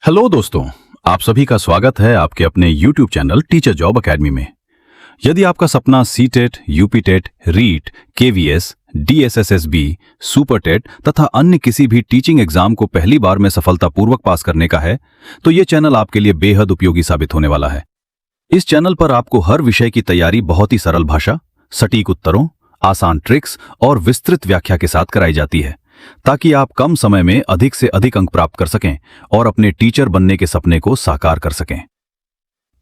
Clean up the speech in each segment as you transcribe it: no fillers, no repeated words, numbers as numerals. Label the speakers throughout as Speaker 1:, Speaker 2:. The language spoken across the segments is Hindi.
Speaker 1: हेलो दोस्तों, आप सभी का स्वागत है आपके अपने YouTube channel teacher job academy में। यदि आपका सपना CTET, UPTET, REET, KVS, DSSSB, super TET तथा अन्य किसी भी टीचिंग एग्जाम को पहली बार में सफलतापूर्वक पास करने का है, तो ये चैनल आपके लिए बेहद उपयोगी साबित होने वाला है। इस चैनल पर आपको हर विषय की तैयारी बहुत ही सरल भाषा, सटीक उत्तरों, आसान ट्रिक्स और विस्तृत व्याख्या के साथ कराई जाती है, ताकि आप कम समय में अधिक से अधिक अंक प्राप्त कर सकें और अपने टीचर बनने के सपने को साकार कर सकें।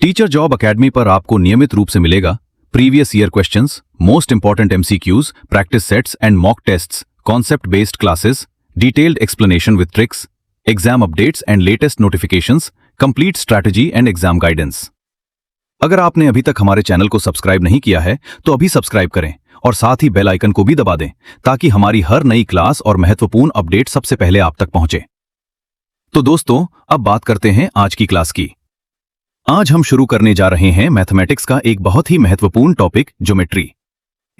Speaker 1: टीचर जॉब एकेडमी पर आपको नियमित रूप से मिलेगा previous year questions, most important MCQs, practice sets and mock tests, concept based classes, detailed explanation with tricks, exam updates and latest notifications, complete strategy and exam guidance. अगर आपने अभी तक हमारे चैनल को सब्सक्राइब नहीं किया है तो अभी सब्सक्राइब करें और साथ ही बेल आइकन को भी दबा दें, ताकि हमारी हर नई क्लास और महत्वपूर्ण अपडेट सबसे पहले आप तक पहुंचे। तो दोस्तों, अब बात करते हैं आज की क्लास की। आज हम शुरू करने जा रहे हैं मैथमेटिक्स का एक बहुत ही महत्वपूर्ण टॉपिक, ज्योमेट्री।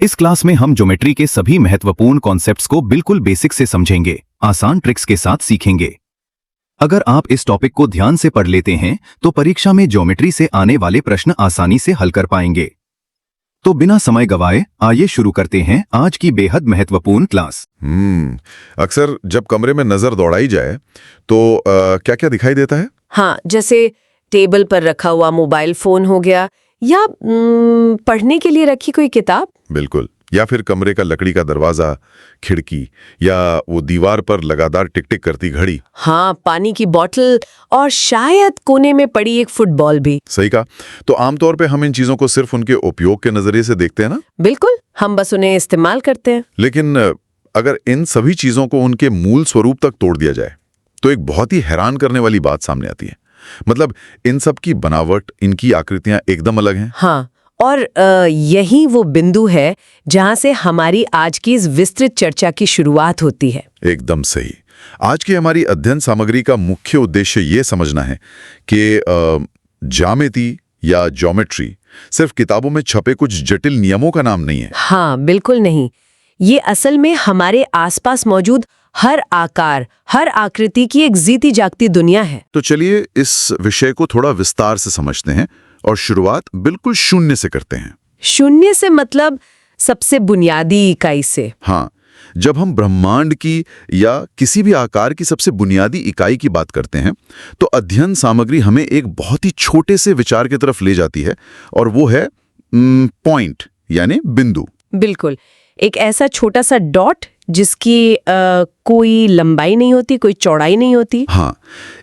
Speaker 1: इस क्लास में हम ज्योमेट्री के सभी महत्वपूर्ण कॉन्सेप्ट्स को बिल्कुल बेसिक से समझेंगे, आसान ट्रिक्स के साथ सीखेंगे। अगर आप इस टॉपिक को ध्यान से पढ़ लेते हैं तो परीक्षा में ज्योमेट्री से आने वाले प्रश्न आसानी से हल कर पाएंगे। तो बिना समय गवाए आइए शुरू करते हैं आज की बेहद महत्वपूर्ण क्लास।
Speaker 2: अक्सर जब कमरे में नजर दौड़ाई जाए तो क्या क्या दिखाई देता है?
Speaker 3: हाँ, जैसे टेबल पर रखा हुआ मोबाइल फोन हो गया या पढ़ने के लिए रखी कोई किताब।
Speaker 2: बिल्कुल। या फिर कमरे का लकड़ी का दरवाजा, खिड़की या वो दीवार पर लगातार टिक टिक करती घड़ी।
Speaker 3: हाँ, पानी की बोतल और शायद कोने में पड़ी एक फुटबॉल भी।
Speaker 2: सही कहा। तो आमतौर पे हम इन चीजों को सिर्फ उनके उपयोग के नजरिए से देखते हैं ना?
Speaker 3: बिल्कुल, हम बस उन्हें इस्तेमाल करते हैं।
Speaker 2: लेकिन अगर इन सभी चीजों को उनके मूल स्वरूप तक तोड़ दिया जाए तो एक बहुत ही हैरान करने वाली बात सामने आती है। मतलब इन सब की बनावट, इनकी आकृतियां एकदम अलग हैं।
Speaker 3: हाँ, और यही वो बिंदु है जहां से हमारी आज की इस विस्तृत चर्चा की शुरुआत होती है।
Speaker 2: एकदम सही। आज की हमारी अध्ययन सामग्री का मुख्य उद्देश्य ये समझना है कि ज्यामिति या ज्योमेट्री सिर्फ किताबों में छपे कुछ जटिल नियमों का नाम नहीं है।
Speaker 3: हाँ, बिल्कुल नहीं। ये असल में हमारे आसपास मौजूद हर आकार, हर आकृति की एक जीती जागती दुनिया है।
Speaker 2: तो चलिए इस विषय को थोड़ा विस्तार से समझते हैं और शुरुआत बिल्कुल शून्य से करते हैं।
Speaker 3: शून्य से मतलब सबसे बुनियादी इकाई से।
Speaker 2: हाँ, जब हम ब्रह्मांड की या किसी भी आकार की सबसे बुनियादी इकाई की बात करते हैं तो अध्ययन सामग्री हमें एक बहुत ही छोटे से विचार की तरफ ले जाती है, और वो है पॉइंट यानी बिंदु।
Speaker 3: बिल्कुल, एक ऐसा छोटा सा डॉट जिसकी कोई लंबाई नहीं होती, कोई चौड़ाई नहीं होती।
Speaker 2: हाँ,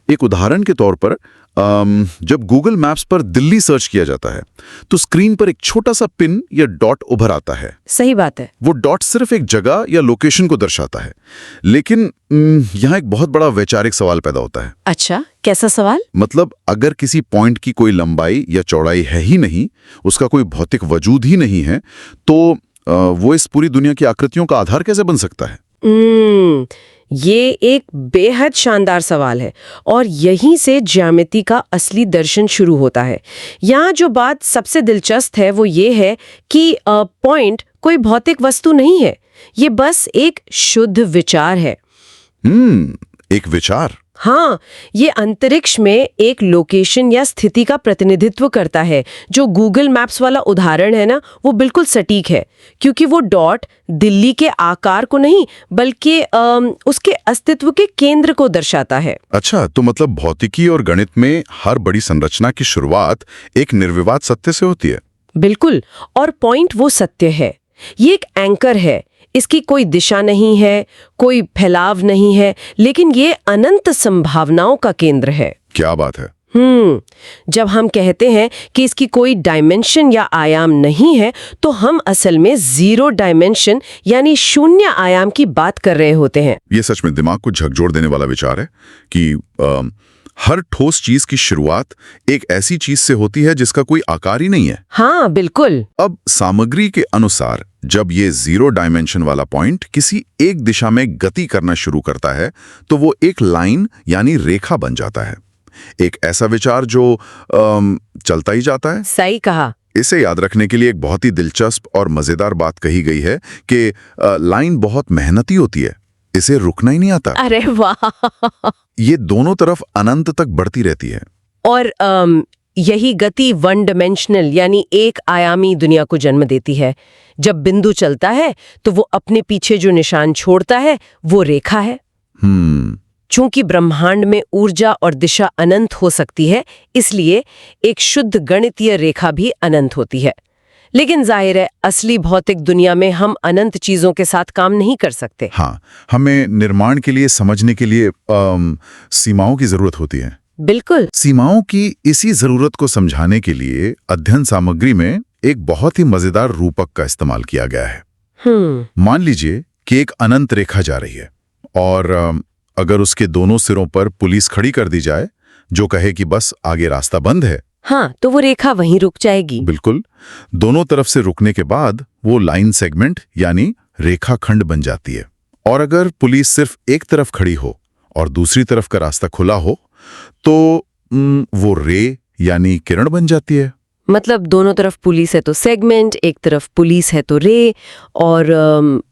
Speaker 2: एक उदाहरण के तौर पर जब गूगल मैप्स पर दिल्ली सर्च किया जाता है तो स्क्रीन पर एक छोटा सा पिन या डॉट उभर आता है।
Speaker 3: सही बात है।
Speaker 2: वो डॉट सिर्फ एक जगह या लोकेशन को दर्शाता है, लेकिन यहाँ एक बहुत बड़ा वैचारिक सवाल पैदा होता है।
Speaker 3: अच्छा, कैसा सवाल?
Speaker 2: मतलब अगर किसी पॉइंट की कोई लंबाई या चौड़ाई है ही नहीं, उसका कोई भौतिक वजूद ही नहीं है, तो वो इस पूरी दुनिया की आकृतियों का आधार कैसे बन सकता है?
Speaker 3: ये एक बेहद शानदार सवाल है, और यहीं से ज्यामिति का असली दर्शन शुरू होता है। यहाँ जो बात सबसे दिलचस्प है वो ये है कि पॉइंट कोई भौतिक वस्तु नहीं है, ये बस एक शुद्ध विचार है।
Speaker 2: एक विचार?
Speaker 3: हाँ, ये अंतरिक्ष में एक लोकेशन या स्थिति का प्रतिनिधित्व करता है। जो गूगल मैप्स वाला उदाहरण है ना, वो बिल्कुल सटीक है, क्योंकि वो डॉट दिल्ली के आकार को नहीं बल्कि उसके अस्तित्व के केंद्र को दर्शाता है।
Speaker 2: अच्छा, तो मतलब भौतिकी और गणित में हर बड़ी संरचना की शुरुआत एक निर्विवाद सत्य से होती है।
Speaker 3: बिल्कुल, और पॉइंट वो सत्य है। ये एक एंकर है, इसकी कोई दिशा नहीं है, कोई फैलाव नहीं है, लेकिन ये अनंत संभावनाओं का केंद्र है।
Speaker 2: क्या बात है।
Speaker 3: जब हम कहते हैं कि इसकी कोई डायमेंशन या आयाम नहीं है, तो हम असल में जीरो डायमेंशन यानी शून्य आयाम की बात कर रहे होते हैं।
Speaker 2: ये सच में दिमाग को झकझोर देने वाला विचार है कि हर ठोस चीज की शुरुआत एक ऐसी चीज से होती है जिसका कोई आकार ही नहीं है।
Speaker 3: हाँ, बिल्कुल।
Speaker 2: अब सामग्री के अनुसार जब ये जीरो डायमेंशन वाला पॉइंट किसी एक दिशा में गति करना शुरू करता है तो वो एक लाइन यानी रेखा बन जाता है। एक ऐसा विचार जो चलता ही जाता है।
Speaker 3: सही कहा।
Speaker 2: इसे याद रखने के लिए एक बहुत ही दिलचस्प और मजेदार बात कही गई है कि लाइन बहुत मेहनती होती है। इसे रुकना ही नहीं आता।
Speaker 3: अरे वाह।
Speaker 2: ये दोनों तरफ अनंत तक बढ़ती रहती है।
Speaker 3: और यही गति वन डायमेंशनल यानी एक आयामी दुनिया को जन्म देती है। जब बिंदु चलता है तो वो अपने पीछे जो निशान छोड़ता है वो रेखा है। चूंकि ब्रह्मांड में ऊर्जा और दिशा अनंत हो सकती है, इसलिए एक शुद्ध गणितीय रेखा भी अनंत होती है। लेकिन जाहिर है असली भौतिक दुनिया में हम अनंत चीजों के साथ काम नहीं कर सकते।
Speaker 2: हाँ, हमें निर्माण के लिए, समझने के लिए सीमाओं की जरूरत होती है।
Speaker 3: बिल्कुल।
Speaker 2: सीमाओं की इसी जरूरत को समझाने के लिए अध्ययन सामग्री में एक बहुत ही मजेदार रूपक का इस्तेमाल किया गया है। मान लीजिए कि एक अनंत रेखा जा रही है और अगर उसके दोनों सिरों पर पुलिस खड़ी कर दी जाए जो कहे कि बस आगे रास्ता बंद है,
Speaker 3: हाँ, तो वो रेखा वहीं रुक जाएगी।
Speaker 2: बिल्कुल। दोनों तरफ से रुकने के बाद वो लाइन सेगमेंट यानी रेखा खंड बन जाती है। और अगर पुलिस सिर्फ एक तरफ खड़ी हो और दूसरी तरफ का रास्ता खुला हो तो वो रे यानी किरण बन जाती है।
Speaker 3: मतलब दोनों तरफ पुलिस है तो सेगमेंट, एक तरफ पुलिस है तो रे, और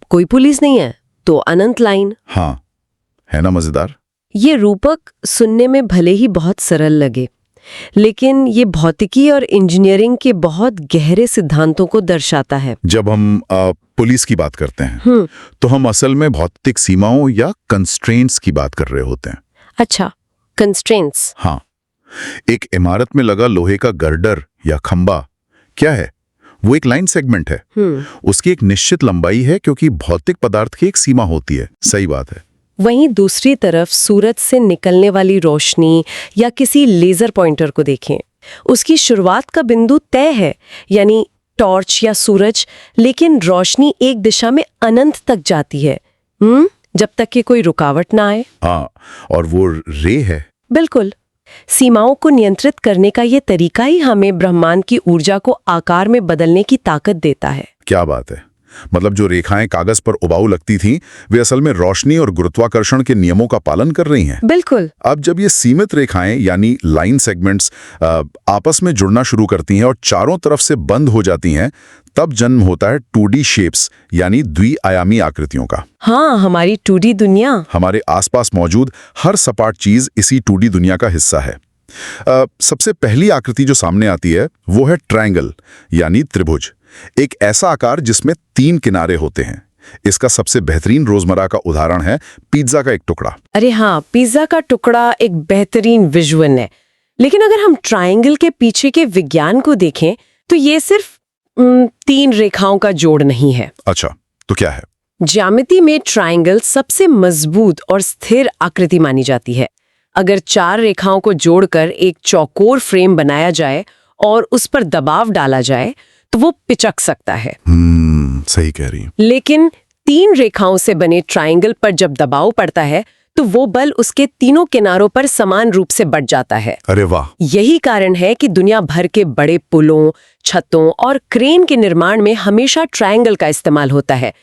Speaker 3: कोई पुलिस नहीं है तो अनंत लाइन।
Speaker 2: हाँ, है ना मजेदार।
Speaker 3: ये रूपक सुनने में भले ही बहुत सरल लगे, लेकिन ये भौतिकी और इंजीनियरिंग के बहुत गहरे सिद्धांतों को दर्शाता है।
Speaker 2: जब हम पुलिस की बात करते हैं तो हम असल में भौतिक सीमाओं या कंस्ट्रेंट्स की बात कर रहे होते हैं।
Speaker 3: अच्छा, कंस्ट्रेंट्स।
Speaker 2: हाँ, एक इमारत में लगा लोहे का गर्डर या खंबा क्या है? वो एक लाइन सेगमेंट है। उसकी एक निश्चित लंबाई है क्योंकि भौतिक पदार्थ की एक सीमा होती है। सही बात है।
Speaker 3: वहीं दूसरी तरफ सूरज से निकलने वाली रोशनी या किसी लेजर पॉइंटर को देखें। उसकी शुरुआत का बिंदु तय है, यानी टॉर्च या सूरज, लेकिन रोशनी एक दिशा में अनंत तक जाती है, जब तक कि कोई रुकावट ना आए।
Speaker 2: हाँ, और वो रे है।
Speaker 3: बिल्कुल। सीमाओं को नियंत्रित करने का ये तरीका ही हमें ब्रह्मांड की ऊर्जा को आकार में बदलने की ताकत देता है।
Speaker 2: क्या बात है। मतलब जो रेखाएं कागज पर उबाऊ लगती थीं, वे असल में रोशनी और गुरुत्वाकर्षण के नियमों का पालन कर रही हैं।
Speaker 3: बिल्कुल।
Speaker 2: अब जब ये सीमित रेखाएं यानी लाइन सेगमेंट्स आपस में जुड़ना शुरू करती हैं और चारों तरफ से बंद हो जाती हैं, तब जन्म होता है 2D शेप्स यानी द्विआयामी आकृतियों का।
Speaker 3: हाँ, हमारी 2D दुनिया।
Speaker 2: हमारे आसपास मौजूद हर सपाट चीज इसी 2D दुनिया का हिस्सा है। सबसे पहली आकृति जो सामने आती है वो है ट्रायंगल यानी त्रिभुज। एक ऐसा आकार जिसमें 3 किनारे होते हैं। इसका सबसे बेहतरीन रोजमर्रा का उदाहरण है पिज्जा का एक टुकड़ा।
Speaker 3: अरे हाँ, पिज्जा का टुकड़ा एक बेहतरीन विजुअल है। लेकिन अगर हम ट्रायंगल के पीछे के विज्ञान को देखें तो ये सिर्फ 3 रेखाओं का जोड़ नहीं है।
Speaker 2: अच्छा, तो क्या है?
Speaker 3: ज्यामिति में ट्रायंगल सबसे मजबूत और स्थिर आकृति मानी जाती है। अगर 4 रेखाओं को जोड़कर एक चौकोर फ्रेम बनाया जाए और उस पर दबाव डाला जाए तो वो पिचक सकता है।
Speaker 2: सही कह रही हैं।
Speaker 3: लेकिन 3 रेखाओं से बने ट्रायंगल पर जब दबाव पड़ता है तो वो बल उसके तीनों किनारों पर समान रूप से बढ़ जाता है।
Speaker 2: अरे वाह।
Speaker 3: यही कारण है कि दुनिया भर के बड़े पुलों, छतों और क्रेन के निर्माण में हमेशा ट्रायंगल का इस्तेमाल होता है।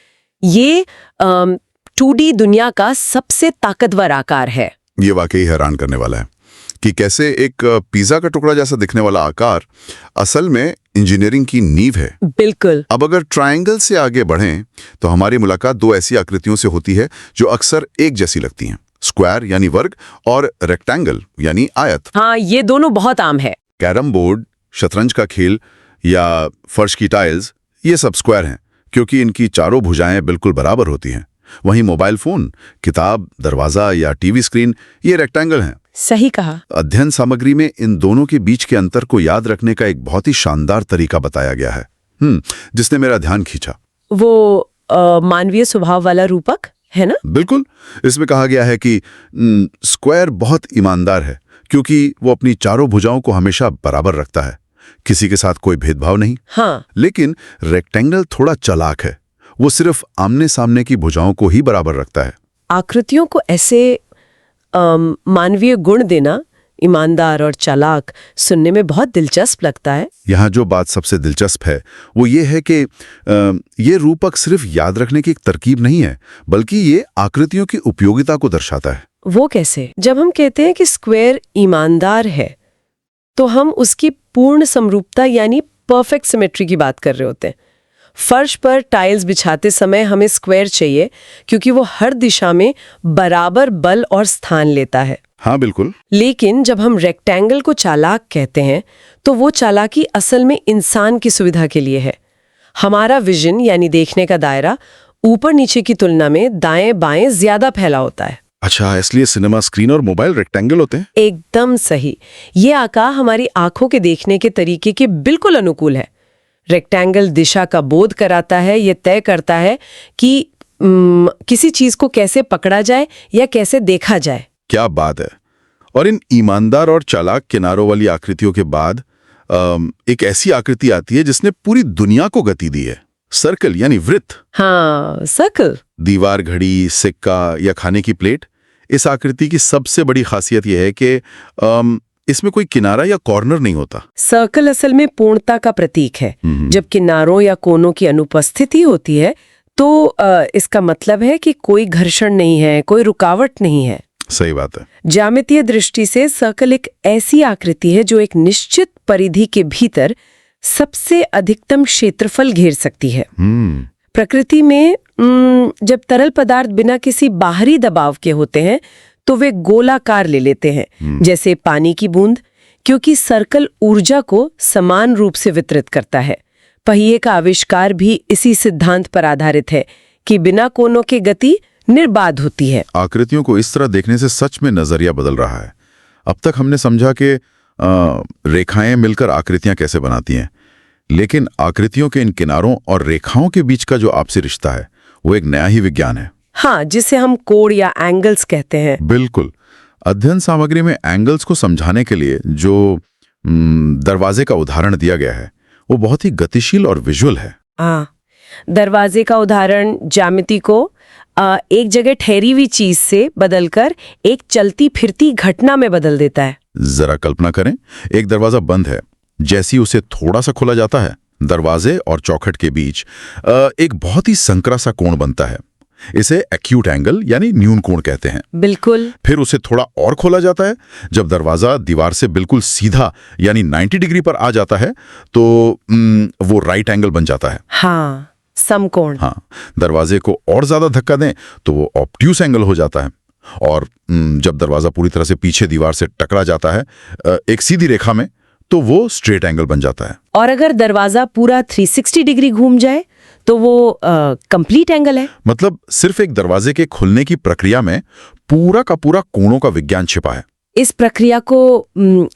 Speaker 3: ये 2D दुनिया का सबसे ताकतवर आकार है।
Speaker 2: ये वाकई हैरान करने वाला है कि कैसे एक पिज्जा का टुकड़ा जैसा दिखने वाला आकार असल में इंजीनियरिंग की नींव है।
Speaker 3: बिल्कुल।
Speaker 2: अब अगर ट्रायंगल से आगे बढ़ें तो हमारी मुलाकात 2 ऐसी आकृतियों से होती है जो अक्सर एक जैसी लगती हैं। स्क्वायर यानी वर्ग और रेक्टेंगल यानी आयत।
Speaker 3: हाँ, ये दोनों बहुत आम है।
Speaker 2: कैरम बोर्ड, शतरंज का खेल या फर्श की टाइल्स, ये सब स्क्वायर हैं क्योंकि इनकी चारों भुजाएं बिल्कुल बराबर होती हैं। वहीं मोबाइल फोन, किताब, दरवाजा या टीवी स्क्रीन, ये रेक्टेंगल हैं।
Speaker 3: सही कहा।
Speaker 2: अध्ययन सामग्री में इन दोनों के बीच के अंतर को याद रखने का एक बहुत ही शानदार तरीका बताया गया है, जिसने मेरा ध्यान खींचा।
Speaker 3: वो मानवीय स्वभाव वाला रूपक है ना?
Speaker 2: बिल्कुल। इसमें कहा गया है कि स्क्वायर बहुत ईमानदार है क्योंकि वो अपनी चारों भुजाओं को हमेशा बराबर रखता है, किसी के साथ कोई भेदभाव नहीं।
Speaker 3: हाँ।
Speaker 2: लेकिन रेक्टेंगल थोड़ा चालाक है, वो सिर्फ आमने सामने की भुजाओं को ही बराबर रखता है।
Speaker 3: आकृतियों को ऐसे मानवीय गुण देना, ईमानदार और चालाक, सुनने में बहुत दिलचस्प लगता है।
Speaker 2: यहाँ जो बात सबसे दिलचस्प है वो ये है कि ये रूपक सिर्फ याद रखने की एक तरकीब नहीं है, बल्कि ये आकृतियों की उपयोगिता को दर्शाता है।
Speaker 3: वो कैसे? जब हम कहते हैं कि स्क्वायर ईमानदार है तो हम उसकी पूर्ण समरूपता यानी परफेक्ट सिमेट्री की बात कर रहे होते हैं। फर्श पर टाइल्स बिछाते समय हमें स्क्वायर चाहिए क्योंकि वो हर दिशा में बराबर बल और स्थान लेता है।
Speaker 2: हाँ बिल्कुल।
Speaker 3: लेकिन जब हम रेक्टेंगल को चालाक कहते हैं तो वो चालाकी असल में इंसान की सुविधा के लिए है। हमारा विजन यानी देखने का दायरा ऊपर नीचे की तुलना में दाएं बाएं ज्यादा फैला होता है।
Speaker 2: अच्छा, इसलिए सिनेमा स्क्रीन और मोबाइल रेक्टेंगल होते हैं।
Speaker 3: एकदम सही। ये आकार हमारी आंखों के देखने के तरीके के बिल्कुल अनुकूल है। रेक्टेंगल दिशा का बोध कराता है, ये तय करता है कि किसी चीज को कैसे पकड़ा जाए या कैसे देखा जाए।
Speaker 2: क्या बात है। और इन ईमानदार और चालाक किनारों वाली आकृतियों के बाद एक ऐसी आकृति आती है जिसने पूरी दुनिया को गति दी है। सर्कल यानी वृत्त।
Speaker 3: हाँ, सर्कल।
Speaker 2: दीवार घड़ी, सिक्का या खाने की प्लेट। इस आकृति की सबसे बड़ी खासियत यह है कि इसमें कोई किनारा या कॉर्नर नहीं होता।
Speaker 3: सर्कल असल में पूर्णता का प्रतीक है। जब किनारों या कोनों की अनुपस्थिति होती है तो इसका मतलब है कि कोई घर्षण नहीं है, कोई रुकावट नहीं है।
Speaker 2: सही बात है।
Speaker 3: ज्यामितीय दृष्टि से सर्कल एक ऐसी आकृति है जो एक निश्चित परिधि के भीतर सबसे अधिकतम क्षेत्रफल घेर सकती है। प्रकृति में जब तरल पदार्थ बिना किसी बाहरी दबाव के होते हैं तो वे गोलाकार ले लेते हैं, जैसे पानी की बूंद, क्योंकि सर्कल ऊर्जा को समान रूप से वितरित करता है। पहिए का आविष्कार भी इसी सिद्धांत पर आधारित है कि बिना कोनों के गति निर्बाध होती है।
Speaker 2: आकृतियों को इस तरह देखने से सच में नजरिया बदल रहा है। अब तक हमने समझा कि रेखाएं मिलकर आकृतियां कैसे बनाती हैं, लेकिन आकृतियों के इन किनारों और रेखाओं के बीच का जो आपसी रिश्ता है वो एक नया ही विज्ञान है।
Speaker 3: हाँ, जिसे हम कोण या एंगल्स कहते हैं।
Speaker 2: बिल्कुल। अध्ययन सामग्री में एंगल्स को समझाने के लिए जो दरवाजे का उदाहरण दिया गया है वो बहुत ही गतिशील और विजुअल है।
Speaker 3: हाँ, दरवाजे का उदाहरण ज्यामिति को एक जगह ठहरी हुई चीज से बदलकर एक चलती फिरती घटना में बदल देता है।
Speaker 2: जरा कल्पना करें, एक दरवाजा बंद है, जैसी उसे थोड़ा सा खोला जाता है दरवाजे और चौखट के बीच एक बहुत ही संकरा सा कोण बनता है। इसे एक्यूट एंगल यानी न्यून कोण कहते हैं।
Speaker 3: बिल्कुल।
Speaker 2: फिर उसे थोड़ा और खोला जाता है, जब दरवाजा दीवार से बिल्कुल सीधा यानी 90 डिग्री पर आ जाता है तो वो राइट एंगल बन जाता है।
Speaker 3: हाँ, समकोण।
Speaker 2: हाँ, दरवाजे को और ज्यादा धक्का दें तो वो ऑब्ट्यूस एंगल हो जाता है। और जब दरवाजा पूरी तरह से पीछे दीवार से टकरा जाता है एक सीधी रेखा में तो वो स्ट्रेट एंगल बन जाता है।
Speaker 3: और अगर दरवाजा पूरा 360 डिग्री घूम जाए तो वो कंप्लीट एंगल है।
Speaker 2: मतलब सिर्फ एक दरवाजे के खुलने की प्रक्रिया में पूरा का पूरा कोणों का विज्ञान छिपा है।
Speaker 3: इस प्रक्रिया को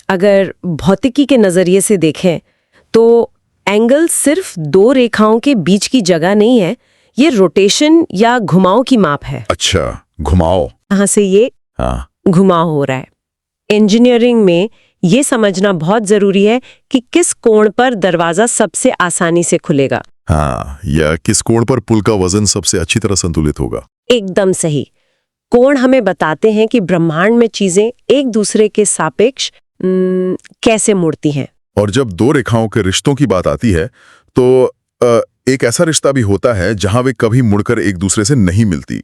Speaker 3: अगर भौतिकी के नजरिए से देखें तो एंगल सिर्फ दो रेखाओं के बीच की जगह नहीं है, ये रोटेशन या घुमाव की माप है।
Speaker 2: अच्छा, घुमाव।
Speaker 3: यहाँ से ये घुमाव हो रहा है। इंजीनियरिंग में ये समझना बहुत जरूरी है कि किस कोण पर दरवाजा सबसे आसानी से खुलेगा।
Speaker 2: हाँ, या किस कोण पर पुल का वजन सबसे अच्छी तरह संतुलित होगा।
Speaker 3: एकदम सही। कोण हमें बताते हैं कि ब्रह्मांड में चीजें एक दूसरे के सापेक्ष कैसे मुड़ती हैं।
Speaker 2: और जब दो रेखाओं के रिश्तों की बात आती है तो एक ऐसा रिश्ता भी होता है जहां वे कभी मुड़कर एक दूसरे से नहीं मिलती।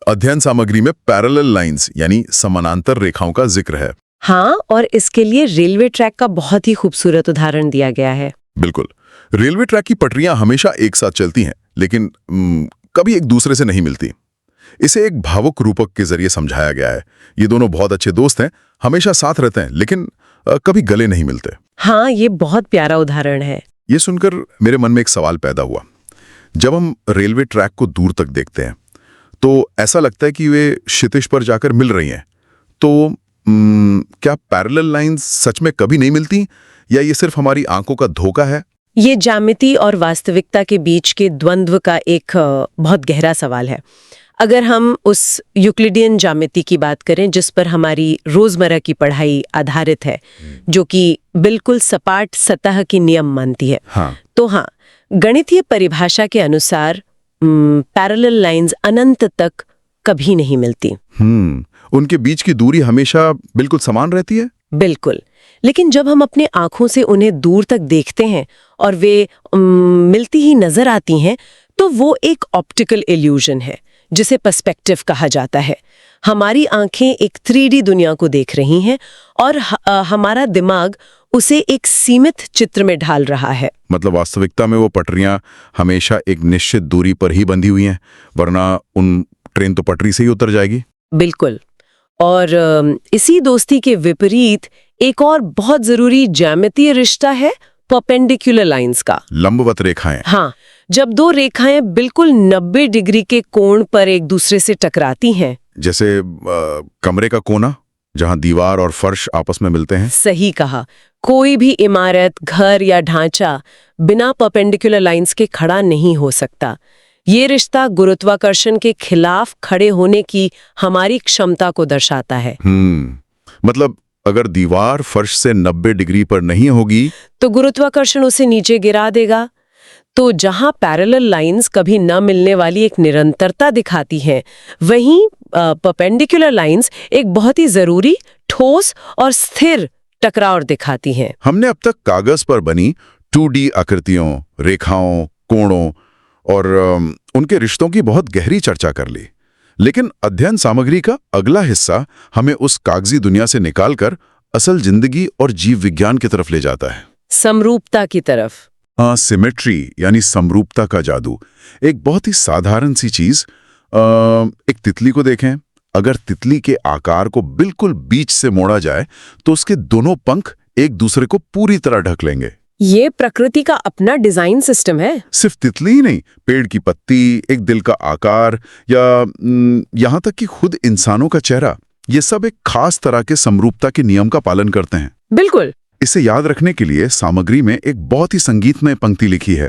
Speaker 2: अध्ययन सामग्री में पैरेलल लाइंस यानी समानांतर रेखाओं का जिक्र है।
Speaker 3: हाँ, और इसके लिए रेलवे ट्रैक का बहुत ही खूबसूरत उदाहरण दिया गया है।
Speaker 2: बिल्कुल। रेलवे ट्रैक की पटरियां हमेशा एक साथ चलती हैं, लेकिन कभी एक दूसरे से नहीं मिलती। इसे एक भावुक रूपक के जरिए समझाया गया है। ये दोनों बहुत अच्छे दोस्त हैं, हमेशा साथ रहते हैं, लेकिन कभी गले नहीं मिलते।
Speaker 3: हाँ, ये बहुत प्यारा उदाहरण है।
Speaker 2: ये सुनकर मेरे मन में एक सवाल पैदा हुआ। जब हम रेलवे ट्रैक को दूर तक देखते हैं तो ऐसा लगता है कि वे क्षितिज पर जाकर मिल रही हैं। तो क्या पैरेलल लाइंस सच में कभी नहीं मिलती, या ये सिर्फ हमारी आंखों का धोखा है?
Speaker 3: ये ज्यामिति और वास्तविकता के बीच के द्वंद्व का एक बहुत गहरा सवाल है। अगर हम उस यूक्लिडियन ज्यामिति की बात करें जिस पर हमारी रोजमर्रा की पढ़ाई आधारित है, जो कि बिल्कुल सपाट सतह की नियम मानती है, तो हाँ, गणितीय परिभाषा के अनुसार पैरेलल लाइंस अनंत तक कभी नहीं मिलती।
Speaker 2: उनके बीच की दूरी हमेशा बिल्कुल समान रहती है।
Speaker 3: बिल्कुल। लेकिन जब हम अपने आंखों से उन्हें दूर तक देखते हैं और वे मिलती ही नजर आती हैं तो वो एक ऑप्टिकल इल्यूजन है जिसे पर्सपेक्टिव कहा जाता है। हमारी आंखें एक 3D दुनिया को देख रही हैं और हमारा दिमाग उसे एक सीमित चित्र में ढाल रहा है।
Speaker 2: मतलब वास्तविकता में वो पटरियां हमेशा एक निश्चित दूरी पर ही बंधी हुई हैं, वरना उन ट्रेन तो पटरी से ही उतर जाएगी।
Speaker 3: बिल्कुल। और इसी दोस्ती के विपरीत एक और बहुत जरूरी ज्यामितीय रिश्ता है परपेंडिकुलर लाइंस का।
Speaker 2: लंबवत रेखाएं।
Speaker 3: हाँ, जब दो रेखाएं बिल्कुल 90 डिग्री के कोण पर एक दूसरे से टकराती हैं,
Speaker 2: जैसे कमरे का कोना जहां दीवार और फर्श आपस में मिलते हैं।
Speaker 3: सही कहा। कोई भी इमारत, घर या ढांचा बिना परपेंडिकुलर लाइंस के खड़ा नहीं हो सकता। ये रिश्ता गुरुत्वाकर्षण के खिलाफ खड़े होने की हमारी क्षमता को दर्शाता है।
Speaker 2: मतलब अगर दीवार फर्श से 90 डिग्री पर नहीं होगी
Speaker 3: तो गुरुत्वाकर्षण उसे नीचे गिरा देगा। तो जहां पैरेलल लाइंस कभी न मिलने वाली एक निरंतरता दिखाती हैं, वहीं परपेंडिकुलर लाइंस एक बहुत ही जरूरी, ठोस और स्थिर टकराव दिखाती हैं।
Speaker 2: हमने अब तक कागज पर बनी 2D आकृतियों, रेखाओं, कोणों और उनके रिश्तों की बहुत गहरी चर्चा कर ली, लेकिन अध्ययन सामग्री का अगला हिस्सा हमें उस कागजी दुनिया से निकालकर असल जिंदगी और जीव विज्ञान की तरफ ले जाता है।
Speaker 3: समरूपता की तरफ।
Speaker 2: सिमेट्री यानी समरूपता का जादू। एक बहुत ही साधारण सी चीज, एक तितली को देखें। अगर तितली के आकार को बिल्कुल बीच से मोड़ा जाए तो उसके दोनों पंख एक दूसरे को पूरी तरह ढक लेंगे।
Speaker 3: ये प्रकृति का अपना डिजाइन सिस्टम है।
Speaker 2: सिर्फ तितली ही नहीं, पेड़ की पत्ती, एक दिल का आकार या यहाँ तक कि खुद इंसानों का चेहरा, ये सब एक खास तरह के समरूपता के नियम का पालन करते हैं।
Speaker 3: बिल्कुल।
Speaker 2: इसे याद रखने के लिए सामग्री में एक बहुत ही संगीतमय पंक्ति लिखी है,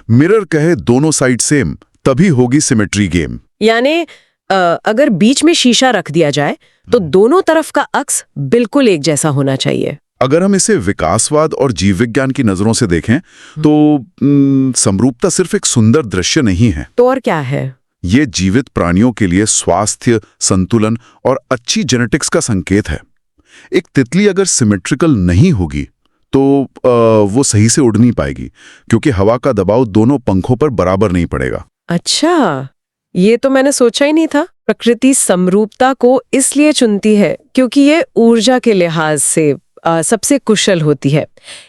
Speaker 2: मिरर कहे दोनों साइड सेम, तभी होगी सिमेट्री गेम।
Speaker 3: यानी अगर बीच में शीशा रख दिया जाए तो दोनों तरफ का अक्स बिल्कुल एक जैसा होना चाहिए।
Speaker 2: अगर हम इसे विकासवाद और जीव विज्ञान की नजरों से देखें तो समरूपता सिर्फ एक सुंदर दृश्य नहीं है।
Speaker 3: तो और क्या है?
Speaker 2: ये जीवित प्राणियों के लिए स्वास्थ्य, संतुलन और अच्छी जेनेटिक्स का संकेत है। एक तितली अगर सिमेट्रिकल नहीं होगी तो वो सही से उड़ नहीं पाएगी, क्योंकि हवा का दबाव दोनों पंखों पर बराबर नहीं पड़ेगा।
Speaker 3: अच्छा, ये तो मैंने सोचा ही नहीं था। प्रकृति समरूपता को इसलिए चुनती है क्योंकि ये ऊर्जा के लिहाज से सबसे कुशल होती है।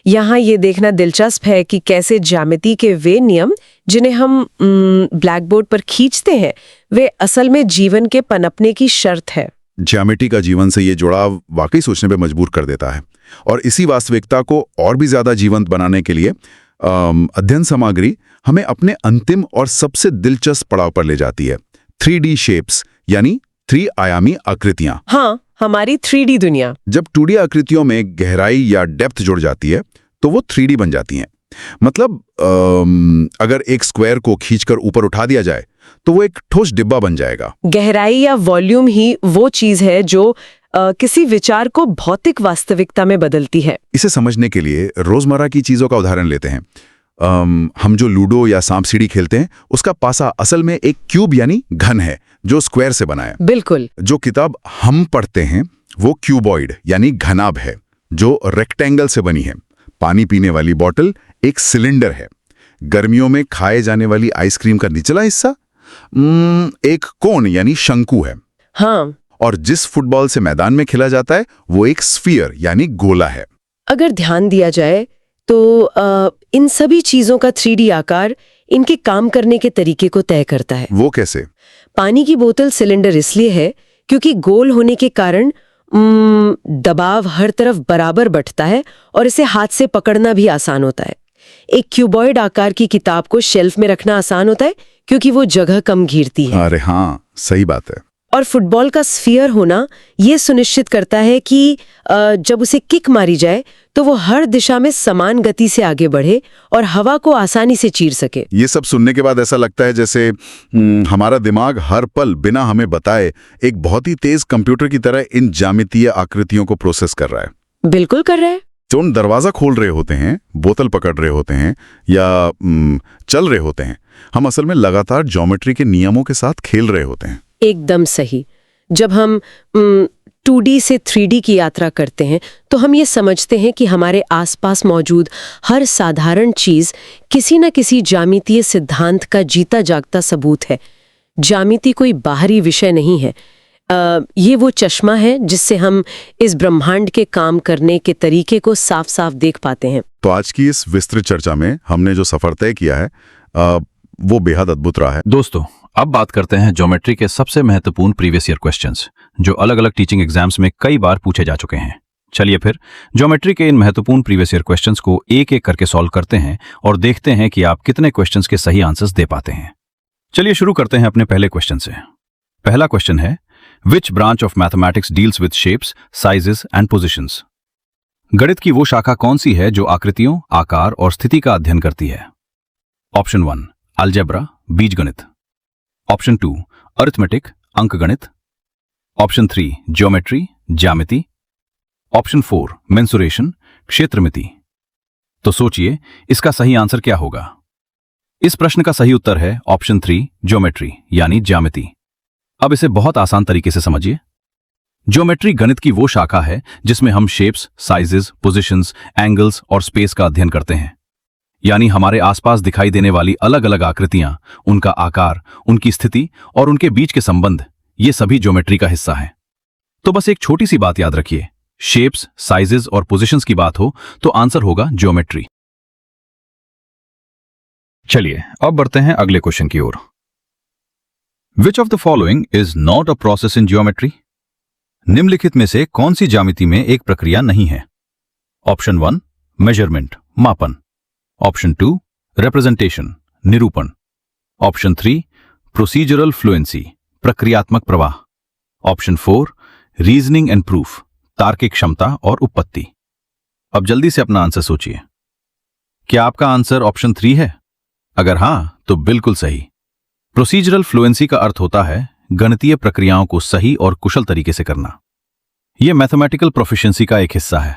Speaker 3: यहाँ ये देखना दिलचस्प है कि कैसे ज्यामिति के वे नियम जिन्हें हम ब्लैक बोर्ड पर खींचते हैं, वे असल में जीवन के पनपने की शर्त है।
Speaker 2: ज्यामिति का जीवन से ये जुड़ाव वाकई सोचने पे मजबूर कर देता है। और इसी वास्तविकता को और भी ज्यादा जीवंत बनाने के लिए अध्ययन सामग्री हमें अपने अंतिम और सबसे दिलचस्प पड़ाव पर ले जाती है, 3D शेप्स यानी 3 आयामी आकृतियां।
Speaker 3: हाँ, हमारी 3D दुनिया।
Speaker 2: जब 2D आकृतियों में गहराई या डेप्थ जुड़ जाती है तो वो 3D बन जाती हैं। मतलब अगर एक स्क्वायर को खींचकर ऊपर उठा दिया जाए तो वो एक ठोस डिब्बा बन जाएगा।
Speaker 3: गहराई या वॉल्यूम ही वो चीज है जो किसी विचार को भौतिक वास्तविकता में बदलती है।
Speaker 2: इसे समझने के लिए रोजमर्रा की चीजों का उदाहरण लेते हैं। हम जो लूडो या सांप सीढ़ी खेलते हैं, उसका पासा असल में एक क्यूब यानी घन है जो स्क्वायर से बना है।
Speaker 3: बिल्कुल।
Speaker 2: जो किताब हम पढ़ते हैं वो क्यूबॉइड यानी घनाभ है जो रेक्टेंगल से बनी है। पानी पीने वाली बोतल एक सिलेंडर है। गर्मियों में खाए जाने वाली आइसक्रीम का निचला हिस्सा एक कोन यानी शंकु है।
Speaker 3: हाँ।
Speaker 2: और जिस फुटबॉल से मैदान में खेला जाता है वो एक स्फीयर यानी गोला है।
Speaker 3: अगर ध्यान दिया जाए तो इन सभी चीजों का 3D आकार इनके काम करने के तरीके को तय करता है।
Speaker 2: वो कैसे?
Speaker 3: पानी की बोतल सिलेंडर इसलिए है क्योंकि गोल होने के कारण दबाव हर तरफ बराबर बंटता है और इसे हाथ से पकड़ना भी आसान होता है। एक क्यूबॉइड आकार की किताब को शेल्फ में रखना आसान होता है क्योंकि वो जगह कम घेरती है।
Speaker 2: अरे हाँ, सही बात है।
Speaker 3: और फुटबॉल का स्फीयर होना ये सुनिश्चित करता है कि जब उसे किक मारी जाए तो वो हर दिशा में समान गति से आगे बढ़े और हवा को आसानी से चीर सके। ये
Speaker 2: सब सुनने के बाद ऐसा लगता है जैसे हमारा दिमाग हर पल बिना हमें बताए एक बहुत ही तेज कंप्यूटर की तरह इन ज्यामितीय आकृतियों को प्रोसेस कर रहा है।
Speaker 3: बिल्कुल कर रहा है।
Speaker 2: जो दरवाजा खोल रहे होते हैं, बोतल पकड़ रहे होते हैं या चल रहे होते हैं, हम असल में लगातार ज्योमेट्री के नियमों के साथ खेल रहे होते हैं।
Speaker 3: एकदम सही। जब हम 2D से 3D की यात्रा करते हैं तो हम ये समझते हैं कि हमारे आसपास मौजूद हर साधारण चीज किसी न किसी ज्यामितीय सिद्धांत का जीता जागता सबूत है। ज्यामिति कोई बाहरी विषय नहीं है, ये वो चश्मा है जिससे हम इस ब्रह्मांड के काम करने के तरीके को साफ साफ देख पाते हैं।
Speaker 2: तो आज की इस विस्तृत चर्चा में हमने जो सफर तय किया है वो बेहद अद्भुत रहा है।
Speaker 1: दोस्तों, अब बात करते हैं ज्योमेट्री के सबसे महत्वपूर्ण प्रीवियस ईयर क्वेश्चंस, जो अलग अलग टीचिंग एग्जाम्स में कई बार पूछे जा चुके हैं। चलिए फिर ज्योमेट्री के इन महत्वपूर्ण प्रीवियस ईयर क्वेश्चंस को एक एक करके सॉल्व करते हैं और देखते हैं कि आप कितने क्वेश्चंस के सही आंसर्स दे पाते हैं। चलिए शुरू करते हैं अपने पहले क्वेश्चन से। पहला क्वेश्चन है, which branch of mathematics deals with shapes, sizes and positions? गणित की वो शाखा कौन सी है जो आकृतियों, आकार और स्थिति का अध्ययन करती है? ऑप्शन 1 अलजेब्रा, बीजगणित। ऑप्शन 2 अरिथमेटिक, अंकगणित। ऑप्शन 3 ज्योमेट्री, ज्यामिति। ऑप्शन 4 मेंसुरेशन, क्षेत्रमिति। तो सोचिए इसका सही आंसर क्या होगा? इस प्रश्न का सही उत्तर है ऑप्शन 3 ज्योमेट्री यानी ज्यामिति। अब इसे बहुत आसान तरीके से समझिए। ज्योमेट्री गणित की वो शाखा है जिसमें हम शेप्स, साइजेस, पोजीशंस, एंगल्स और स्पेस का अध्ययन करते हैं। यानी हमारे आसपास दिखाई देने वाली अलग अलग आकृतियां, उनका आकार, उनकी स्थिति और उनके बीच के संबंध, ये सभी ज्योमेट्री का हिस्सा हैं। तो बस एक छोटी सी बात याद रखिए, शेप्स, साइजेस और पोजीशंस की बात हो तो आंसर होगा ज्योमेट्री। चलिए अब बढ़ते हैं अगले क्वेश्चन की ओर। Which of the following is not a process in geometry? निम्नलिखित में से कौन सी ज्यामिति में एक प्रक्रिया नहीं है? ऑप्शन 1 मेजरमेंट, मापन। ऑप्शन 2 रिप्रेजेंटेशन, निरूपण। ऑप्शन 3 प्रोसीजरल फ्लुएंसी, प्रक्रियात्मक प्रवाह। ऑप्शन 4 रीजनिंग एंड प्रूफ, तार्किक क्षमता और उत्पत्ति। अब जल्दी से अपना आंसर सोचिए। क्या आपका आंसर ऑप्शन 3 है? अगर हां तो बिल्कुल सही। प्रोसीजरल फ्लुएंसी का अर्थ होता है गणितीय प्रक्रियाओं को सही और कुशल तरीके से करना। यह मैथमेटिकल प्रोफिशिएंसी का एक हिस्सा है।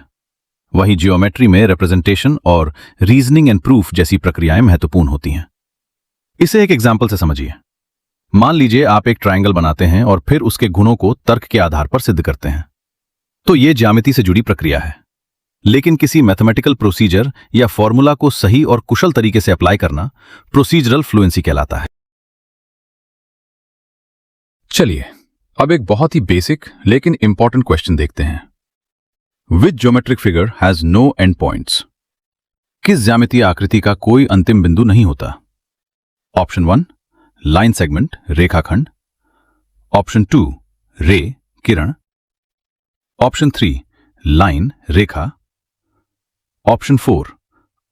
Speaker 1: वहीं जियोमेट्री में रिप्रेजेंटेशन और रीजनिंग एंड प्रूफ जैसी प्रक्रियाएं महत्वपूर्ण होती हैं। इसे एक एग्जाम्पल से समझिए। मान लीजिए आप एक ट्रायंगल बनाते हैं और फिर उसके गुणों को तर्क के आधार पर सिद्ध करते हैं। तो यह ज्यामिति से जुड़ी प्रक्रिया है। लेकिन किसी मैथमेटिकल प्रोसीजर या फॉर्मूला को सही और कुशल तरीके से अप्लाई करना प्रोसीजरल फ्लुएंसी कहलाता है। चलिए अब एक बहुत ही बेसिक लेकिन इंपॉर्टेंट क्वेश्चन देखते हैं। Which geometric figure has no end points? किस ज्यामितीय आकृति का कोई अंतिम बिंदु नहीं होता? ऑप्शन 1 लाइन सेगमेंट, रेखाखंड। ऑप्शन 2 रे, किरण। ऑप्शन 3 लाइन, रेखा। ऑप्शन 4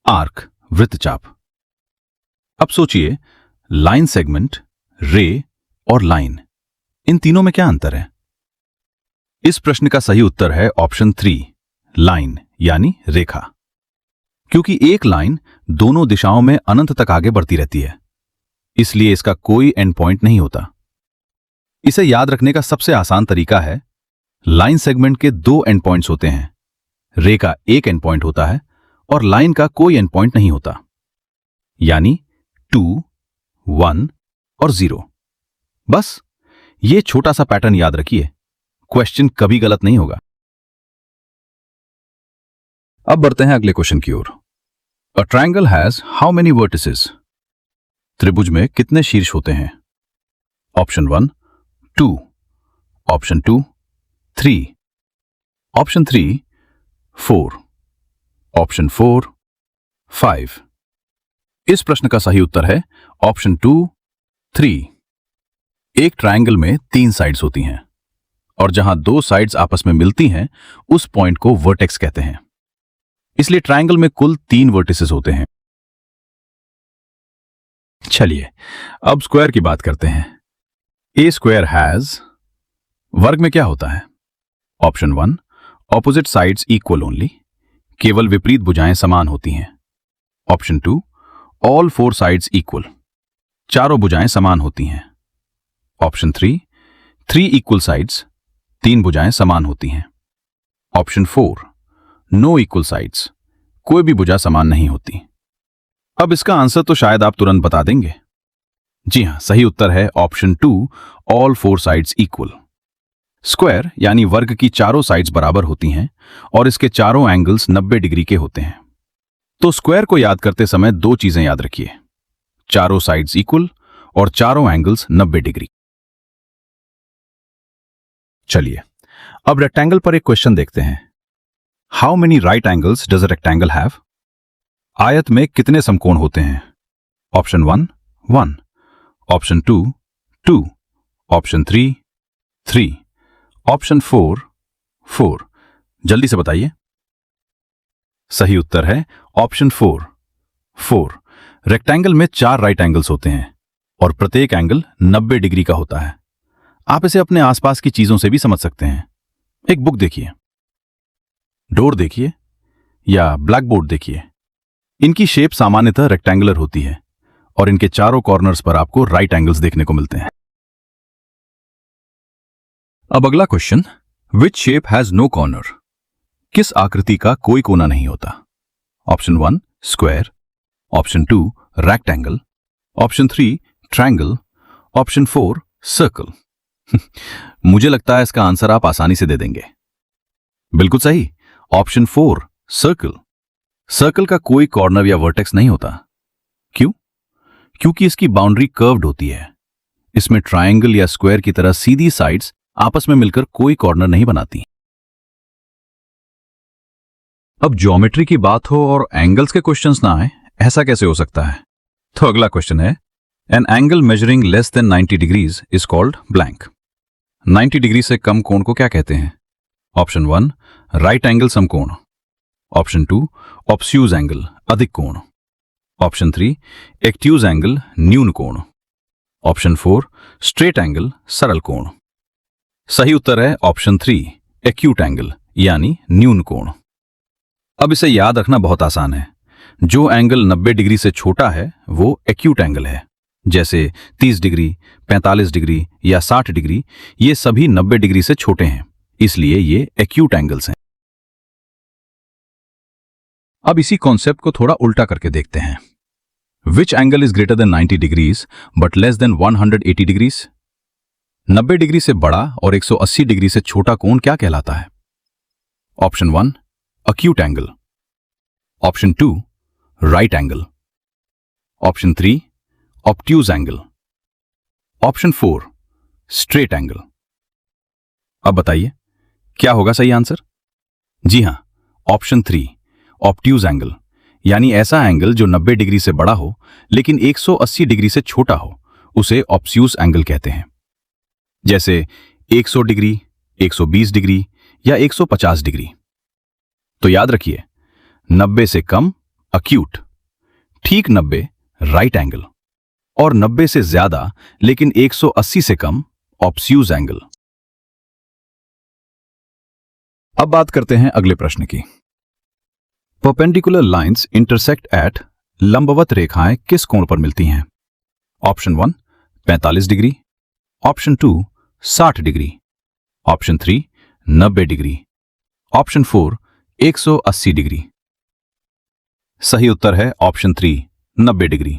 Speaker 1: आर्क, वृत्तचाप। अब सोचिए, लाइन सेगमेंट, रे और लाइन, इन तीनों में क्या अंतर है? इस प्रश्न का सही उत्तर है ऑप्शन 3 लाइन यानी रेखा। क्योंकि एक लाइन दोनों दिशाओं में अनंत तक आगे बढ़ती रहती है, इसलिए इसका कोई एंड पॉइंट नहीं होता। इसे याद रखने का सबसे आसान तरीका है, लाइन सेगमेंट के 2 एंड पॉइंट्स होते हैं, रे का एक एंड पॉइंट होता है और लाइन का कोई एंड पॉइंट नहीं होता, यानी 2, 1 और 0। बस ये छोटा सा पैटर्न याद रखिए, क्वेश्चन कभी गलत नहीं होगा। अब बढ़ते हैं अगले क्वेश्चन की ओर। A triangle has how many vertices? त्रिभुज में कितने शीर्ष होते हैं? Option 1 2, option 2 3, option 3 4, option 4 5। इस प्रश्न का सही उत्तर है ऑप्शन 2 3। एक ट्रायंगल में 3 साइड्स होती हैं और जहां 2 साइड्स आपस में मिलती हैं उस पॉइंट को वर्टेक्स कहते हैं। इसलिए ट्रायंगल में कुल 3 वर्टिसेस होते हैं। चलिए अब स्क्वायर की बात करते हैं। ए स्क्वायर हैज, वर्ग में क्या होता है? Option 1 opposite sides equal only, केवल विपरीत भुजाएं समान होती हैं। ऑप्शन 2 ऑल 4 साइड्स इक्वल, चारों भुजाएं समान होती हैं। ऑप्शन 3 इक्वल साइड्स, 3 भुजाएं समान होती हैं। ऑप्शन 4 नो इक्वल साइड्स, कोई भी भुजा समान नहीं होती। अब इसका आंसर तो शायद आप तुरंत बता देंगे। जी हां, सही उत्तर है option 2 all 4 sides equal. Square यानी वर्ग की चारों साइड्स बराबर होती हैं और इसके चारों एंगल्स 90 डिग्री के होते हैं। तो स्क्वायर को याद करते समय 2 चीजें याद रखिए, चारों साइड्स इक्वल और चारों एंगल्स 90 डिग्री। चलिए अब रेक्टेंगल पर एक क्वेश्चन देखते हैं। How many right angles does a rectangle have? आयत में कितने समकोण होते हैं? Option 1 1, option 2 2, option 3 3, option 4 4। जल्दी से बताइए। सही उत्तर है ऑप्शन 4 4। रेक्टेंगल में 4 राइट एंगल्स होते हैं और प्रत्येक एंगल 90 डिग्री का होता है। आप इसे अपने आसपास की चीजों से भी समझ सकते हैं। एक बुक देखिए, डोर देखिए या ब्लैक बोर्ड देखिए। इनकी शेप सामान्यतः रेक्टेंगुलर होती है और इनके चारों कॉर्नर्स पर आपको राइट एंगल्स देखने को मिलते हैं। अब अगला question, which shape has no corner? किस आकृति का कोई कोना नहीं होता? Option 1 square, option 2 rectangle, option 3 triangle, option 4 circle. मुझे लगता है इसका आंसर आप आसानी से दे देंगे। बिल्कुल सही, ऑप्शन 4 सर्कल। सर्कल का कोई कॉर्नर या वर्टेक्स नहीं होता। क्यों? क्योंकि इसकी बाउंड्री कर्व्ड होती है। इसमें ट्रायंगल या स्क्वायर की तरह सीधी साइड्स आपस में मिलकर कोई कॉर्नर नहीं बनाती। अब ज्योमेट्री की बात हो और एंगल्स के क्वेश्चंस ना आए, ऐसा कैसे हो सकता है? तो अगला क्वेश्चन है, an angle measuring less than 90 degrees is called blank. 90 degree से कम कोण को क्या कहते हैं? ऑप्शन 1 राइट एंगल समकोण, ऑप्शन 2 ऑब्स्यूज एंगल अधिक कोण, ऑप्शन 3 एक्ट्यूज एंगल न्यून कोण, ऑप्शन 4 स्ट्रेट एंगल सरल कोण। सही उत्तर है ऑप्शन 3 एक्यूट एंगल यानी न्यून कोण। अब इसे याद रखना बहुत आसान है। जो एंगल 90 डिग्री से छोटा है वो एक्यूट एंगल है, जैसे 30 डिग्री, 45 डिग्री या 60 डिग्री। ये सभी 90 डिग्री से छोटे हैं, इसलिए ये एक्यूट एंगल्स हैं। अब इसी कॉन्सेप्ट को थोड़ा उल्टा करके देखते हैं। Which angle is greater than 90 degrees but less than 180 degrees? 90 degree से बड़ा और 180 डिग्री से छोटा कोण क्या कहलाता है? Option 1 acute angle, option 2 right angle, option 3 obtuse angle, option 4 straight angle. अब बताइए क्या होगा सही आंसर? जी हां, ऑप्शन 3 obtuse एंगल, यानी ऐसा एंगल जो 90 डिग्री से बड़ा हो लेकिन 180 डिग्री से छोटा हो, उसे obtuse एंगल कहते हैं। जैसे 100 डिग्री, 120 डिग्री या 150 डिग्री। तो याद रखिए, 90 से कम अक्यूट, ठीक 90 राइट एंगल और 90 से ज्यादा लेकिन 180 से कम ऑब्स्यूज एंगल। अब बात करते हैं अगले प्रश्न की। परपेंडिकुलर लाइंस इंटरसेक्ट एट, लंबवत रेखाएं किस कोण पर मिलती हैं? Option 1 45 degree, option 2 60 degree, option 3 90 degree, option 4 180 degree. सही उत्तर है ऑप्शन 3 90 डिग्री।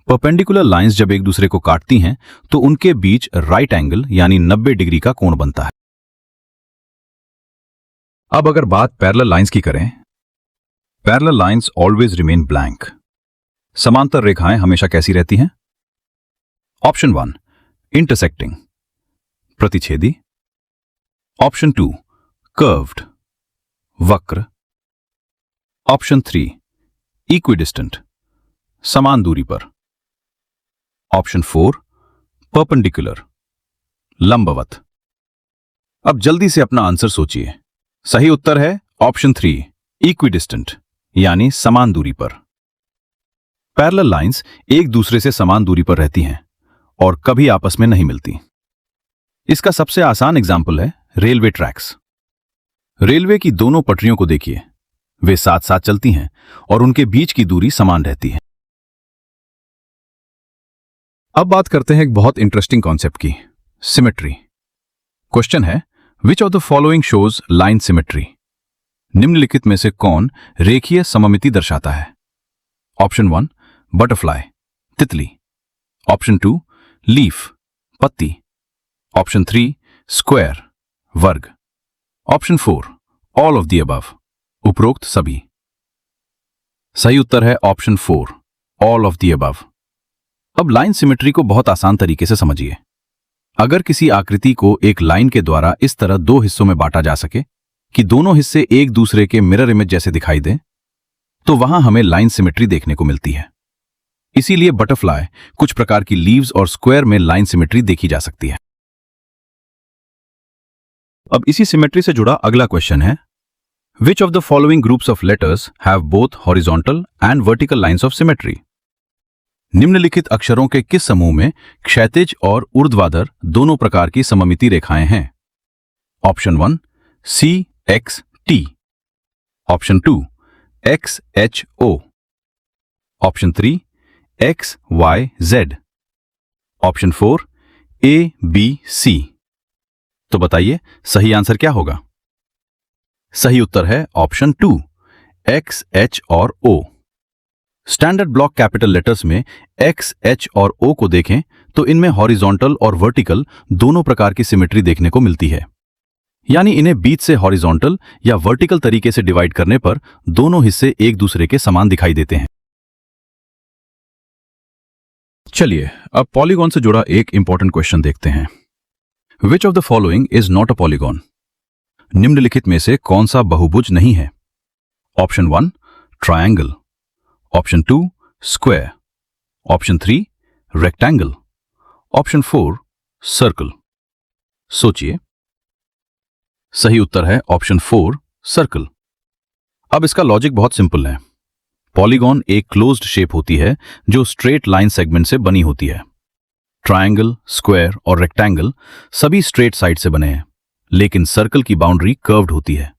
Speaker 1: परपेंडिकुलर लाइंस जब एक दूसरे को काटती हैं तो उनके बीच राइट एंगल यानी 90 डिग्री का कोण बनता है। अब अगर बात पैरेलल लाइंस की करें, parallel lines always remain blank. समांतर रेखाएं हमेशा कैसी रहती हैं? ऑप्शन 1 इंटरसेक्टिंग, प्रतिच्छेदी, ऑप्शन 2 कर्व्ड, वक्र, ऑप्शन 3 इक्विडिस्टेंट, समान दूरी पर, ऑप्शन 4 परपेंडिकुलर, लंबवत। अब जल्दी से अपना आंसर सोचिए। सही उत्तर है ऑप्शन 3 इक्विडिस्टेंट यानी समान दूरी पर। पैरेलल लाइंस एक दूसरे से समान दूरी पर रहती हैं और कभी आपस में नहीं मिलती। इसका सबसे आसान एग्जाम्पल है रेलवे ट्रैक्स। रेलवे की दोनों पटरियों को देखिए, वे साथ साथ चलती हैं और उनके बीच की दूरी समान रहती है। अब बात करते हैं एक बहुत इंटरेस्टिंग कॉन्सेप्ट की, सिमेट्री। क्वेश्चन है, विच of the following shows line symmetry? निम्नलिखित में से कौन रेखीय सममिति दर्शाता है? ऑप्शन 1 बटरफ्लाई, तितली, ऑप्शन 2 लीफ, पत्ती, ऑप्शन 3 स्क्वायर, वर्ग, option 4 all of the above, उपरोक्त सभी। सही उत्तर है option 4 all of the above. अब लाइन सिमेट्री को बहुत आसान तरीके से समझिए। अगर किसी आकृति को एक लाइन के द्वारा इस तरह दो हिस्सों में बांटा जा सके कि दोनों हिस्से एक दूसरे के मिरर इमेज जैसे दिखाई दें, तो वहां हमें लाइन सिमेट्री देखने को मिलती है। इसीलिए बटरफ्लाई, कुछ प्रकार की लीव्स और स्क्वायर में लाइन सिमेट्री देखी जा सकती है। अब इसी सिमेट्री से जुड़ा अगला क्वेश्चन है, विच of the following groups of letters have both horizontal and vertical lines of symmetry? निम्नलिखित अक्षरों के किस समूह में क्षैतिज और ऊर्ध्वाधर दोनों प्रकार की सममिति रेखाएं हैं? Option 1 CXT, option 2 XHO, option 3 XYZ, option 4 ABC। तो बताइए सही आंसर क्या होगा? सही उत्तर है ऑप्शन 2 X, H और O। Standard block capital letters में X, H और O को देखें तो इनमें हॉरिजॉन्टल और वर्टिकल दोनों प्रकार की सिमेट्री देखने को मिलती है, यानी इन्हें बीच से हॉरिजॉन्टल या वर्टिकल तरीके से डिवाइड करने पर दोनों हिस्से एक दूसरे के समान दिखाई देते हैं। चलिए अब पॉलीगॉन से जुड़ा एक इंपॉर्टेंट क्वेश्चन देखते हैं। विच of the following is not a polygon? निम्नलिखित में से कौन सा बहुभुज नहीं है? Option 1 triangle, option 2 square, option 3 rectangle, option 4 circle. सोचिए। सही उत्तर है ऑप्शन 4 सर्कल। अब इसका लॉजिक बहुत सिंपल है। पॉलीगॉन एक क्लोज्ड शेप होती है जो स्ट्रेट लाइन सेगमेंट से बनी होती है। ट्रायंगल, स्क्वायर और रेक्टेंगल सभी स्ट्रेट साइड से बने हैं, लेकिन सर्कल की बाउंड्री कर्व्ड होती है,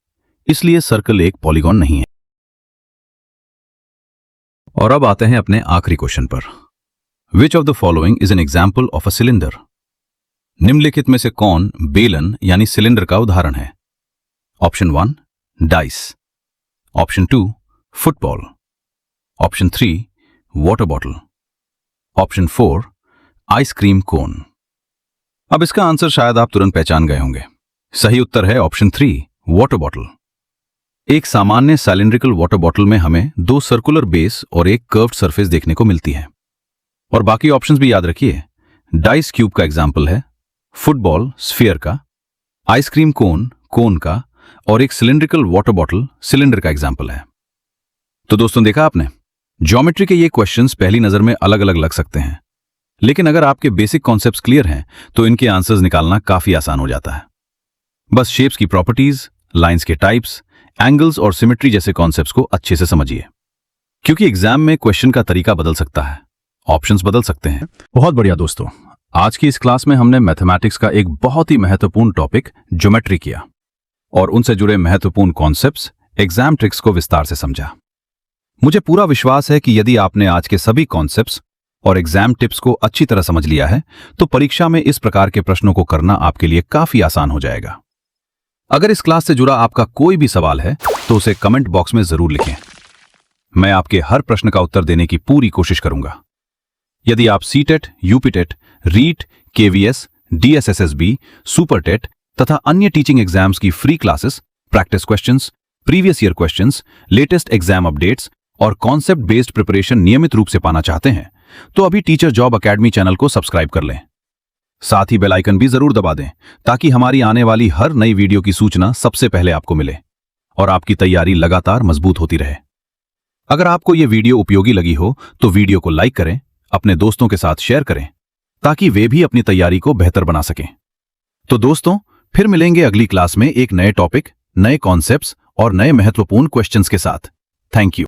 Speaker 1: इसलिए सर्कल एक पॉलीगॉन नहीं है। और अब आते हैं अपने आखिरी क्वेश्चन पर। विच of the following is an example of a cylinder? निम्नलिखित में से कौन बेलन यानी सिलेंडर का उदाहरण है? Option 1 dice, option 2 football, option 3 water bottle, option 4 ice cream cone. अब इसका आंसर शायद आप तुरंत पहचान गए होंगे। सही उत्तर है ऑप्शन 3 वाटर बॉटल। एक सामान्य सिलिंड्रिकल वाटर बॉटल में हमें 2 सर्कुलर बेस और एक कर्व्ड सरफेस देखने को मिलती है। और बाकी ऑप्शंस भी याद रखिए। डाइस क्यूब का एग्जाम्पल है, फुटबॉल स्फीयर का, आइसक्रीम कोन कोन का, और एक सिलिंड्रिकल वाटर बॉटल सिलेंडर का एग्जाम्पल है। तो दोस्तों देखा आपने, ज्योमेट्री के ये क्वेश्चंस पहली नजर में अलग अलग लग सकते हैं, लेकिन अगर आपके बेसिक कॉन्सेप्ट्स क्लियर हैं तो इनके आंसर्स निकालना काफी आसान हो जाता है। बस शेप्स की प्रॉपर्टीज, लाइंस के टाइप्स, एंगल्स और सिमेट्री जैसे कॉन्सेप्ट्स को अच्छे से समझिए, क्योंकि एग्जाम में क्वेश्चन का तरीका बदल सकता है, ऑप्शंस बदल सकते हैं। बहुत बढ़िया दोस्तों, आज की इस क्लास में हमने मैथमेटिक्स का एक बहुत ही महत्वपूर्ण टॉपिक ज्योमेट्री किया और उनसे जुड़े महत्वपूर्ण कॉन्सेप्ट्स, एग्जाम ट्रिक्स को विस्तार से समझा। मुझे पूरा विश्वास है कि यदि आपने आज के सभी कॉन्सेप्ट्स और एग्जाम टिप्स को अच्छी तरह समझ लिया है तो परीक्षा में इस प्रकार के प्रश्नों को करना आपके लिए काफी आसान हो जाएगा। अगर इस क्लास से जुड़ा आपका कोई भी सवाल है तो उसे कमेंट बॉक्स में जरूर लिखें। मैं आपके हर प्रश्न का उत्तर देने की पूरी कोशिश करूंगा। यदि आप CTET, UPTET, REET, KVS, DSSSB, super TET तथा अन्य टीचिंग एग्जाम्स की free classes, practice questions, previous year questions, latest exam updates और कॉन्सेप्ट बेस्ड प्रिपरेशन नियमित रूप से पाना चाहते हैं तो अभी टीचर जॉब अकेडमी चैनल को सब्सक्राइब कर लें। साथ ही बेल आइकन भी जरूर दबा दें ताकि हमारी आने वाली हर नई वीडियो की सूचना सबसे पहले आपको मिले और आपकी तैयारी लगातार मजबूत होती रहे। अगर आपको यह वीडियो उपयोगी लगी हो तो वीडियो को लाइक करें, अपने दोस्तों के साथ शेयर करें ताकि वे भी अपनी तैयारी को बेहतर बना सकें। तो दोस्तों, फिर मिलेंगे अगली क्लास में एक नए टॉपिक, नए कॉन्सेप्ट्स और नए महत्वपूर्ण क्वेश्चंस के साथ। Thank you.